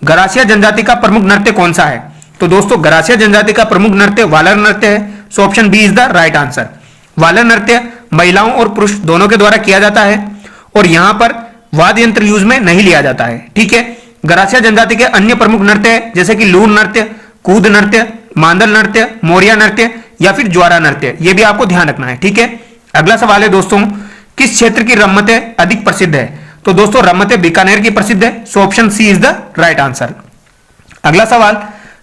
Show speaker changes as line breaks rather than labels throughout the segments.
गरासिया जनजाति का प्रमुख नृत्य कौन सा है? तो दोस्तों गरासिया जनजाति का प्रमुख नृत्य वालर नृत्य है। So option B is the right answer. Walar नृत्य महिलाओं और पुरुष दोनों के द्वारा किया जाता है और यहां पर वाद्य यंत्र यूज में नहीं लिया जाता है। ठीक है। गरासिया जनजाति के अन्य प्रमुख नृत्य है जैसे कि लूर नृत्य, कूद नृत्य, मांदल नृत्य, मोरिया नृत्य या फिर ज्वारा नृत्य। यह भी आपको ध्यान रखना है। ठीक है। अगला सवाल है दोस्तों, किस क्षेत्र की रम्मतें अधिक प्रसिद्ध है? तो दोस्तों रम्मतें बीकानेर की प्रसिद्ध है। So option C is the right answer. अगला सवाल,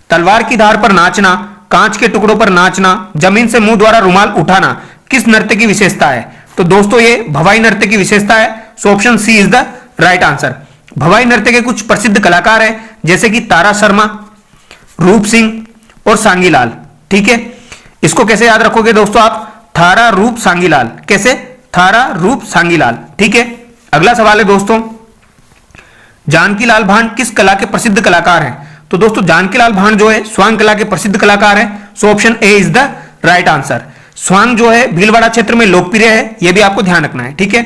तलवार की धार पर नाचना, कांच के टुकड़ों पर नाचना, जमीन से मुंह द्वारा रुमाल उठाना किस नृत्य की विशेषता है? तो दोस्तों ये भवाई नृत्य की विशेषता है। So option C is the right answer. Bhavai नृत्य के कुछ प्रसिद्ध कलाकार हैं जैसे कि तारा शर्मा, रूप सिंह और सांगीलाल। ठीक है। इसको कैसे याद रखोगे दोस्तों आप? थारा रूप सांगीलाल। कैसे? थारा रूप सांगीलाल। ठीक है। अगला सवाल है दोस्तों, जानकीलाल भांड किस कला के प्रसिद्ध कलाकार हैं? तो दोस्तों जानकीलाल भांड जो है स्वांग कला के प्रसिद्ध कलाकार हैं। So option A is the right answer. स्वांग जो है भीलवाड़ा क्षेत्र में लोकप्रिय है, यह भी आपको ध्यान रखना है। ठीक है।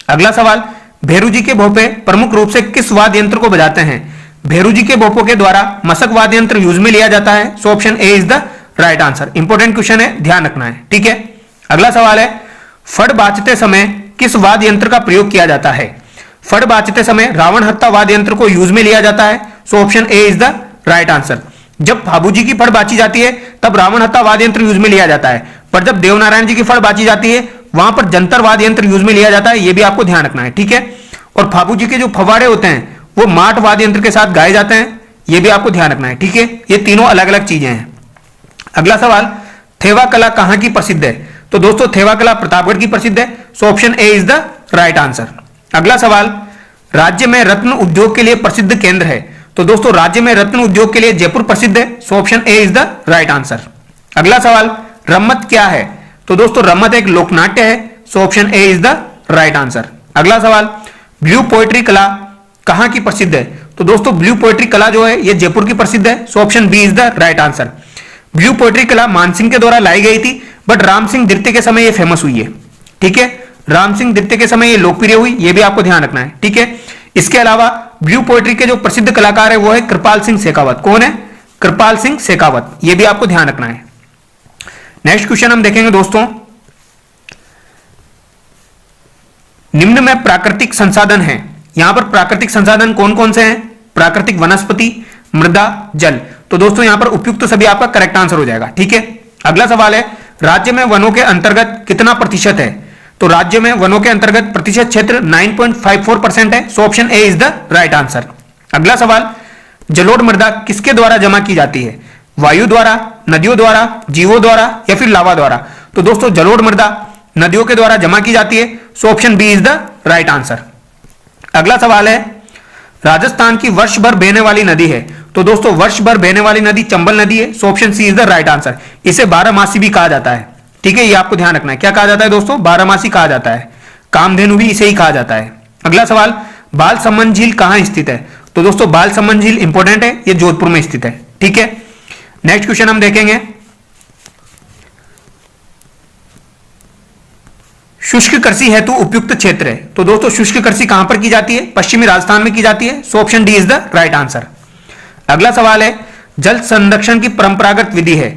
अगला सवाल, भेरू जी के भोपे प्रमुख रूप से किस वाद्य यंत्र को बजाते हैं? भेरू जी के भोपों के द्वारा मसक वाद्य यंत्र यूज में लिया जाता है। So option A is the right answer. Important question है, ध्यान रखना है। ठीक है। अगला सवाल है, फड़ बाचते समय किस वाद्य यंत्र का प्रयोग किया जाता है? फड़ बाचते समय रावण हत्ता वाद्य यंत्र को यूज में लिया जाता है। So option A is the right answer. जब फाबू जी की फड़ बाची जाती है तब रावण हत्ता वाद्य यंत्र यूज में लिया जाता है, पर जब देवनारायण जी की फड़ बाची जाती है वहां पर जंतर वाद्य यंत्र यूज में लिया जाता है। यह भी आपको ध्यान रखना है। ठीक है। और फाबू जी के जो फवाड़े होते हैं वो माठ वाद्य यंत्र के साथ गाए जाते हैं, यह भी आपको ध्यान रखना है। ठीक है। ये तीनों अलग अलग चीजें हैं। अगला सवाल, थेवा कला कहां की प्रसिद्ध है? तो दोस्तों थेवा कला प्रतापगढ़ की प्रसिद्ध है। So option A is the right answer. अगला सवाल, राज्य में रत्न उद्योग के लिए प्रसिद्ध केंद्र है? तो दोस्तों राज्य में रत्न उद्योग के लिए जयपुर प्रसिद्ध है। So option A is the right answer. अगला सवाल, रम्मत क्या है? तो दोस्तों रम्मत एक लोकनाट्य है। So option A is the right answer. अगला सवाल, ब्लू पोएट्री कला कहां की प्रसिद्ध है? तो दोस्तों ब्लू पोएट्री कला जो है ये जयपुर की प्रसिद्ध है। So option B is the right answer. Blue pottery कला मानसिंह के द्वारा लाई गई थी, बट राम सिंह द्वितीय के समय ये फेमस हुई है। ठीक है। राम सिंह द्वितीय के समय ये लोकप्रिय हुई, ये भी आपको ध्यान रखना है। ठीक है। इसके अलावा ब्लू पोएट्री के जो प्रसिद्ध कलाकार है वो है कृपाल सिंह शेखावत। कौन है? कृपाल सिंह शेखावत। ये भी आपको ध्यान रखना है। नेक्स्ट क्वेश्चन हम देखेंगे दोस्तों, निम्न में प्राकृतिक संसाधन है, यहां पर प्राकृतिक संसाधन कौन कौन से हैं? प्राकृतिक वनस्पति, मृदा, जल। तो दोस्तों यहां पर उपयुक्त सभी आपका करेक्ट आंसर हो जाएगा। ठीक है। अगला सवाल है, राज्य में वनों के अंतर्गत कितना प्रतिशत है? तो राज्य में वनों के अंतर्गत प्रतिशत क्षेत्र 9.54% है। So option A is the right answer. अगला सवाल, जलोढ़ मृदा किसके द्वारा जमा की जाती है? वायु द्वारा, नदियों द्वारा, जीवों द्वारा या फिर लावा द्वारा? तो दोस्तों जलोढ़ मृदा नदियों के द्वारा जमा की जाती है। So option B is the right answer. अगला सवाल है, राजस्थान की वर्ष भर बहने वाली नदी है? तो दोस्तों वर्ष भर बहने वाली नदी चंबल नदी है। So option C is the right answer. इसे बारहमासी भी कहा जाता है। ठीक है। ये आपको ध्यान रखना है। क्या कहा जाता है दोस्तों? बारहमासी कहा जाता है। कामधेनु भी इसे ही कहा जाता है। अगला सवाल, बाल सम्मन झील कहां स्थित है? तो दोस्तों बाल सम्मन झील इंपॉर्टेंट है, ये जोधपुर में स्थित है। ठीक है। नेक्स्ट क्वेश्चन हम देखेंगे, शुष्क कृषि हेतु उपयुक्त क्षेत्र है? तो दोस्तों शुष्क कृषि कहां पर की जाती है? पश्चिमी राजस्थान में की जाती है। So option D is the right answer. अगला सवाल है, जल संरक्षण की परंपरागत विधि है?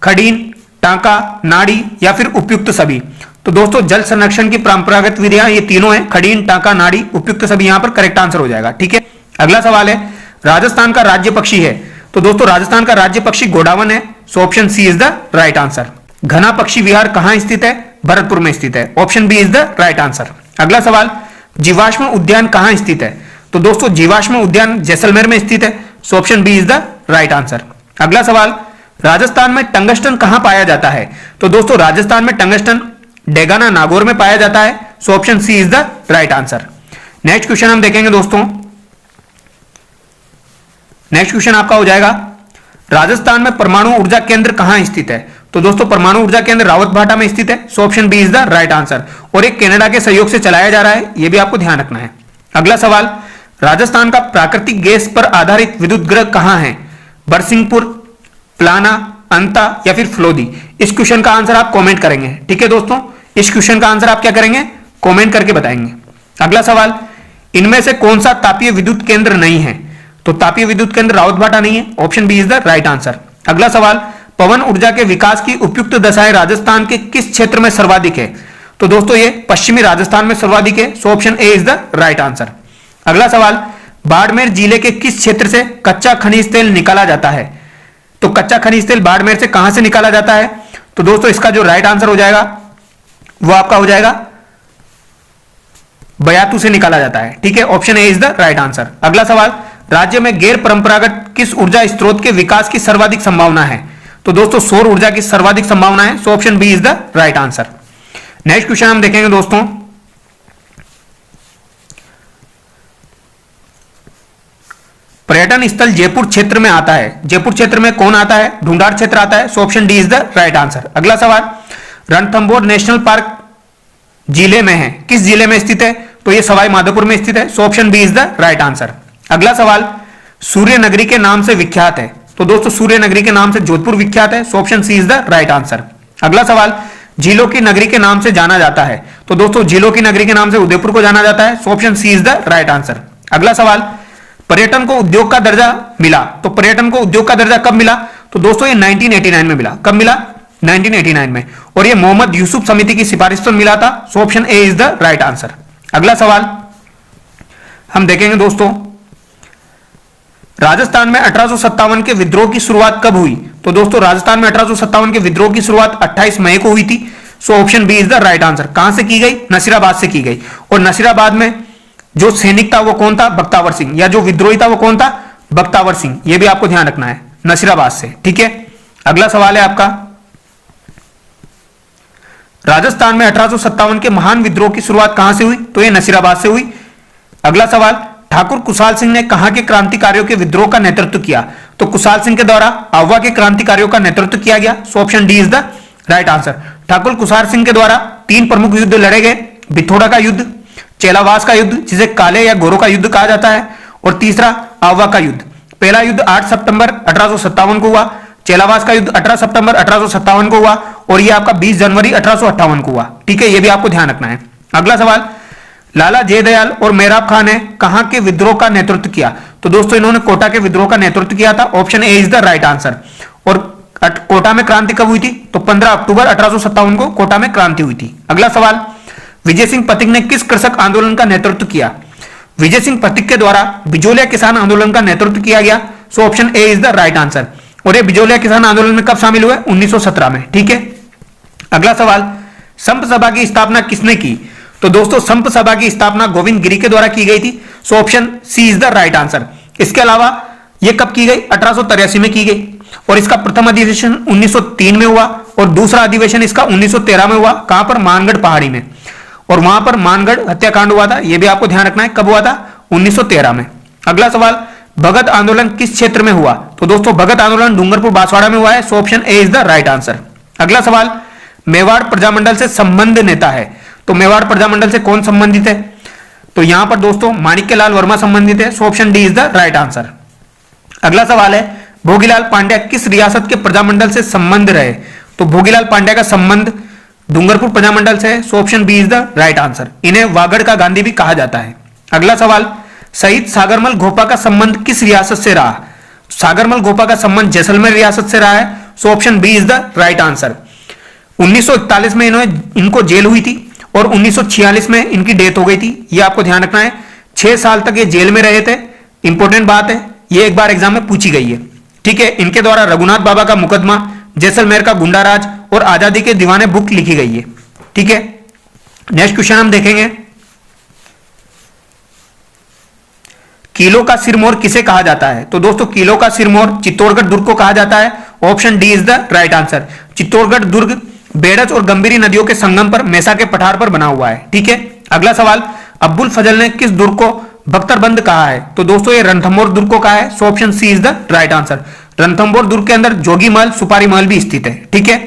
खडीन, टांका, नाड़ी या फिर उपयुक्त सभी? तो दोस्तों जल संरक्षण की परंपरागत विधियां ये तीनों हैं, खडीन, टांका, नाड़ी, उपयुक्त सभी यहां पर करेक्ट आंसर हो जाएगा। ठीक है। अगला सवाल है, राजस्थान का राज्य पक्षी है? तो दोस्तों राजस्थान का राज्य पक्षी गोडावन है। So option C is the right answer. Ghana पक्षी विहार कहां स्थित है? भरतपुर में स्थित है। Option B is the right answer. अगला सवाल, जीवाश्म उद्यान कहां स्थित है? तो दोस्तों जीवाश्म उद्यान जैसलमेर में स्थित है। So option B is the right answer. अगला सवाल, राजस्थान में टंगस्टन कहां पाया जाता है? तो दोस्तों राजस्थान में टंगस्टन डेगाना नागौर में पाया जाता है। So option C is the right answer. Next question हम देखेंगे दोस्तों, नेक्स्ट क्वेश्चन आपका हो जाएगा, राजस्थान में परमाणु ऊर्जा केंद्र कहां स्थित है? तो दोस्तों परमाणु ऊर्जा केंद्र रावतभाटा में स्थित है। So option B is the right answer. और एक कनाडा के सहयोग से चलाया जा रहा है, यह भी आपको ध्यान रखना है। अगला सवाल, राजस्थान का प्राकृतिक गैस पर आधारित विद्युत ग्रह कहां है? बरसिंहपुर, प्लाना, अंता या फिर फ्लोदी? इस क्वेश्चन का आंसर आप कमेंट करेंगे। ठीक है दोस्तों, इस क्वेश्चन का आंसर आप क्या करेंगे? कमेंट करके बताएंगे। अगला सवाल, इनमें से कौन सा तापीय विद्युत केंद्र नहीं है? तो तापीय विद्युत केंद्र रावतभाटा नहीं है, option B is the right answer. अगला सवाल, पवन ऊर्जा के विकास की उपयुक्त दशाएं राजस्थान के किस क्षेत्र में सर्वाधिक है? तो दोस्तों ये पश्चिमी राजस्थान में सर्वाधिक है, so option A is the right answer. अगला सवाल, बाड़मेर जिले के किस क्षेत्र से कच्चा खनिज तेल निकाला जाता है? तो कच्चा खनिज तेल बाड़मेर से कहां से निकाला जाता है? तो दोस्तों इसका जो राइट आंसर हो जाएगा वो आपका हो जाएगा बयातू से निकाला जाता है, ठीक है, option A is the right answer. अगला सवाल, राज्य में गैर परंपरागत किस ऊर्जा स्रोत के विकास की सर्वाधिक संभावना है? तो दोस्तों सौर ऊर्जा की सर्वाधिक संभावना है, so option B is the right answer. Next question हम देखेंगे दोस्तों, पर्यटन स्थल जयपुर क्षेत्र में आता है, जयपुर क्षेत्र में कौन आता है? ढूंढार क्षेत्र आता है, so option D is the right answer. अगला सवाल, रणथंभौर नेशनल पार्क जिले में है, किस जिले में स्थित है? तो ये सवाई माधोपुर में स्थित है, so option B is the right answer. अगला सवाल, सूर्य नगरी के नाम से विख्यात है, तो दोस्तों सूर्य नगरी के नाम से जोधपुर विख्यात है, so option C is the right answer. अगला सवाल, झीलों की नगरी के नाम से जाना जाता है, तो दोस्तों झीलों की नगरी के नाम से उदयपुर को जाना जाता है, so option C is the right answer. अगला सवाल, पर्यटन को उद्योग का दर्जा मिला, तो पर्यटन को उद्योग का दर्जा कब मिला? तो दोस्तों ये 1989 में मिला। कब मिला? 1989 में, और ये मोहम्मद यूसुफ समिति की सिफारिश पर मिला था, सो option A is the right answer. अगला सवाल हम देखेंगे दोस्तों, राजस्थान में 1857 के विद्रोह की शुरुआत कब हुई? तो दोस्तों राजस्थान में 1857 के विद्रोह की शुरुआत 28 मई को हुई थी, so option B is the right answer. कहां से की गई? नसीराबाद से की गई, और नसीराबाद में जो सैनिक था वो कौन था? बख्तावर सिंह, या जो विद्रोही था वो कौन था? बख्तावर सिंह, ये भी आपको ध्यान रखना है, नसीराबाद से, ठीक है। अगला सवाल है आपका, राजस्थान में 1857 के महान विद्रोह की शुरुआत कहां से हुई? तो ये नसीराबाद से हुई। अगला सवाल, ठाकुर कुशाल सिंह ने कहां के क्रांतिकारियों के विद्रोह का नेतृत्व किया? तो कुशाल सिंह के द्वारा आह्वा के क्रांतिकारियों का नेतृत्व किया गया, so option D is the right answer. Thakur Kushal Singh के द्वारा 3 प्रमुख युद्ध लड़े गए, बिथोड़ा का युद्ध, चेलावास का युद्ध जिसे काले या गोरों का युद्ध कहा जाता है, और तीसरा आह्वा का युद्ध। पहला युद्ध 8 सितंबर 1857 को हुआ, चेलावास का युद्ध 18 सितंबर 1857 को हुआ, और यह आपका 20 जनवरी 1858 को हुआ, ठीक है, यह भी आपको ध्यान रखना है। अगला सवाल, लाला जयदयाल और मेहराब खान ने कहां के विद्रोह का नेतृत्व किया? तो दोस्तों इन्होंने कोटा के विद्रोह का नेतृत्व किया था, option A is the right answer. और कोटा में क्रांति कब हुई थी? तो 15 अक्टूबर 1857 को कोटा में क्रांति हुई थी। अगला सवाल, विजय सिंह पथिक ने किस कृषक आंदोलन का नेतृत्व किया? विजय सिंह पथिक के द्वारा बिजोलिया किसान आंदोलन का नेतृत्व किया गया, so option A is the right answer. और ये बिजोलिया किसान आंदोलन में कब शामिल हुए? 1917 में, ठीक है। अगला सवाल, संप सभा की स्थापना किसने की? तो दोस्तों संप सभा की स्थापना गोविंद गिरी के द्वारा की गई थी, so option C is the right answer. इसके अलावा यह कब की गई? 1883 में की गई, और इसका प्रथम अधिवेशन 1903 में हुआ, और दूसरा अधिवेशन इसका 1913 में हुआ। कहां पर? मानगढ़ पहाड़ी में, और वहां पर मानगढ़ हत्याकांड हुआ था, यह भी आपको ध्यान रखना है। कब हुआ था? 1913 में। अगला सवाल, भगत आंदोलन किस क्षेत्र में हुआ? तो दोस्तों भगत आंदोलन डूंगरपुर बांसवाड़ा में हुआ है, so option A is the right answer. अगला सवाल, मेवाड़ प्रजामंडल से संबंध नेता है, तो मेवाड़ प्रजामंडल से कौन संबंधित है? तो यहां पर दोस्तों माणिक्यलाल वर्मा संबंधित है, so option D is the right answer. अगला सवाल है, भोगीलाल पांड्या किस रियासत के प्रजामंडल से संबंध रहे? तो भोगीलाल पांड्या का संबंध डूंगरपुर प्रजामंडल से है, so option B is the right answer. इन्हें वागड़ का गांधी भी कहा जाता है। अगला सवाल, शहीद सागरमल घोपा का संबंध किस रियासत से रहा? सागरमल घोपा का संबंध जैसलमेर रियासत से रहा है, so option B is the right answer. 1941 में इनको जेल हुई थी, और 1946 में इनकी डेथ हो गई थी, यह आपको ध्यान रखना है। 6 साल तक ये जेल में रहे थे, इंपॉर्टेंट बात है, ये एक बार एग्जाम में पूछी गई है, ठीक है। इनके द्वारा रघुनाथ बाबा का मुकदमा, जैसलमेर का गुंडाराज और आजादी के दीवाने बुक लिखी गई है, ठीक है। नेक्स्ट क्वेश्चन हम देखेंगे, किलो का सिरमौर किसे कहा जाता है? तो दोस्तों किलो का सिरमौर चित्तौड़गढ़ दुर्ग को कहा जाता है, option D is the right answer. Chittorgarh दुर्ग बेड़च और गंभीरी नदियों के संगम पर मैसा के पठार पर बना हुआ है, ठीक है। अगला सवाल, अब्बुल फजल ने किस दुर्ग को बख्तरबंद कहा है? तो दोस्तों ये रणथंभौर दुर्ग को कहा है, so option C is the right answer. Ranthambore दुर्ग के अंदर जोगी महल, सुपारी महल भी स्थित है, ठीक है।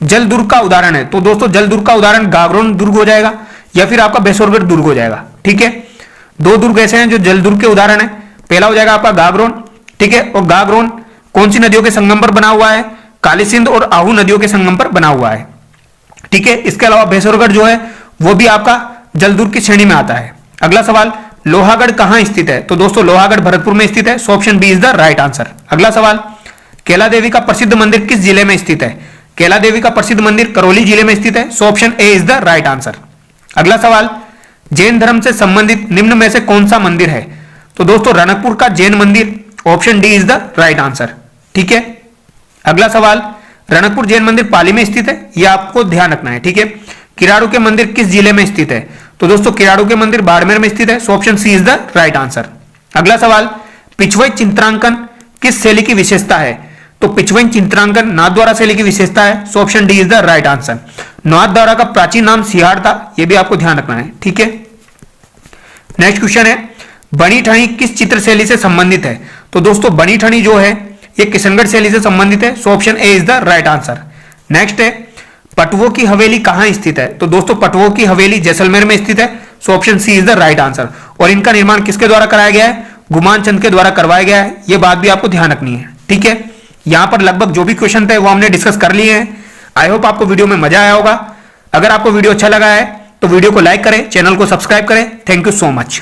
जल दुर्ग का उदाहरण है, तो दोस्तों जल दुर्ग का उदाहरण गागरोन दुर्ग हो जाएगा, या फिर आपका बेसोरगढ़ दुर्ग हो जाएगा, ठीक है। 2 दुर्ग ऐसे हैं जो जल दुर्ग के उदाहरण है। पहला हो जाएगा आपका गागरोन, ठीक है, और गागरोन कौन सी नदियों के संगम पर बना हुआ है? काली सिंध और आहू नदियों के संगम पर बना हुआ है, ठीक है। इसके अलावा बेसोरगढ़ जो है वो भी आपका जल दुर्ग की श्रेणी में आता है। अगला सवाल, लोहागढ़ कहां स्थित है? तो दोस्तों लोहागढ़ भरतपुर में स्थित है, so option B is the right answer. अगला सवाल, कैला देवी का प्रसिद्ध मंदिर किस जिले में स्थित है? कैला देवी का प्रसिद्ध मंदिर करौली जिले में स्थित है, so option A is the right answer. अगला सवाल, जैन धर्म से संबंधित निम्न में से कौन सा मंदिर है? तो दोस्तों रणकपुर का जैन मंदिर, option D is the right answer. ठीक है। अगला सवाल, रणकपुर जैन मंदिर पाली में स्थित है, यह आपको ध्यान रखना है। ठीक है। किराड़ू के मंदिर किस जिले में स्थित है? तो दोस्तों किराड़ू के मंदिर बाड़मेर में स्थित है, so option C is the right answer. अगला सवाल, पिछवई चित्रांकन किस शैली की विशेषता है? तो पिछवई चित्रांकन नाथद्वारा शैली की विशेषता है, so option D is the right answer. Nathdwara का प्राचीन नाम सिहाड़ था, यह भी आपको ध्यान रखना है। ठीक है। नेक्स्ट क्वेश्चन है, बनी ठनी किस चित्र शैली से संबंधित है? तो दोस्तों बनी ठनी जो है ये किशनगढ़ शैली से संबंधित है, so option A is the right answer. Next है, पटवों की हवेली कहां स्थित है? तो दोस्तों पटवों की हवेली जैसलमेर में स्थित है, so option C is the right answer. और इनका निर्माण किसके द्वारा कराया गया है? गुमान चंद के द्वारा करवाया गया है, यह बात भी आपको ध्यान रखनी है। ठीक है। यहां पर लगभग जो भी क्वेश्चन थे वो हमने डिस्कस कर लिए हैं। आई होप आपको वीडियो में मजा आया होगा। अगर आपको वीडियो अच्छा लगा है तो वीडियो को लाइक करें, चैनल को सब्सक्राइब करें। Thank you so much.